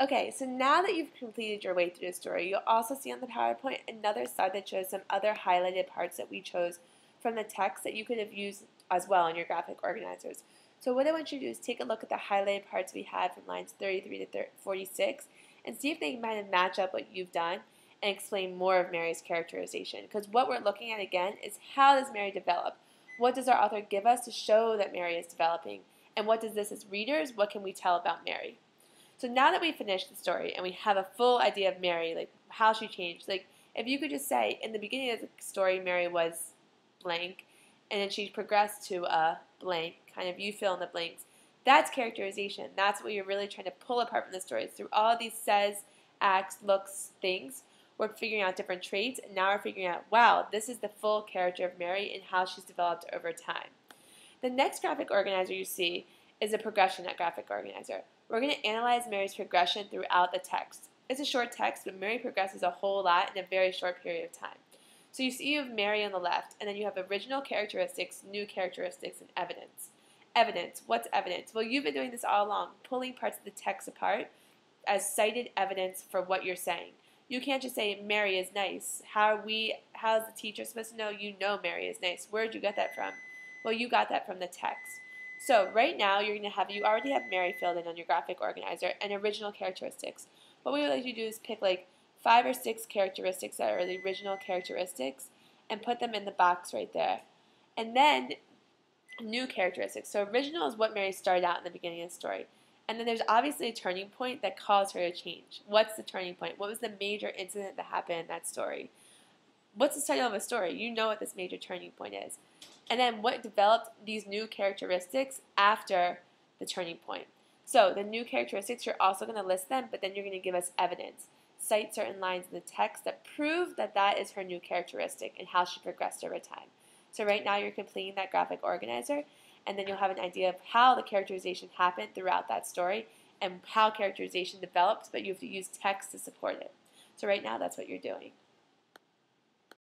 Okay, so now that you've completed your way through the story, you'll also see on the PowerPoint another slide that shows some other highlighted parts that we chose from the text that you could have used as well in your graphic organizers. So what I want you to do is take a look at the highlighted parts we had from lines 33 to 46 and see if they might match up what you've done and explain more of Mary's characterization. Because what we're looking at again is how does Mary develop? What does our author give us to show that Mary is developing? And what does this as readers, what can we tell about Mary? So now that we've finished the story and we have a full idea of Mary, like how she changed, like if you could just say in the beginning of the story Mary was blank and then she progressed to a blank, kind of you fill in the blanks, that's characterization. That's what you're really trying to pull apart from the story. Through all these says, acts, looks, things, we're figuring out different traits and now we're figuring out, wow, this is the full character of Mary and how she's developed over time. The next graphic organizer you see is a progression graphic organizer. We're going to analyze Mary's progression throughout the text. It's a short text, but Mary progresses a whole lot in a very short period of time. So you have Mary on the left, and then you have original characteristics, new characteristics, and evidence. Evidence. What's evidence? Well, you've been doing this all along, pulling parts of the text apart as cited evidence for what you're saying. You can't just say Mary is nice. How is the teacher supposed to know you know Mary is nice? Where did you get that from? Well, you got that from the text. So right now you already have Mary filled in on your graphic organizer and original characteristics. What we would like you to do is pick like 5 or 6 characteristics that are the original characteristics and put them in the box right there. And then new characteristics. So original is what Mary started out in the beginning of the story. And then there's obviously a turning point that caused her to change. What's the turning point? What was the major incident that happened in that story? What's the title of a story? You know what this major turning point is. And then what developed these new characteristics after the turning point. So the new characteristics, you're also going to list them, but then you're going to give us evidence. Cite certain lines in the text that prove that that is her new characteristic and how she progressed over time. So right now you're completing that graphic organizer, and then you'll have an idea of how the characterization happened throughout that story and how characterization develops, but you have to use text to support it. So right now that's what you're doing.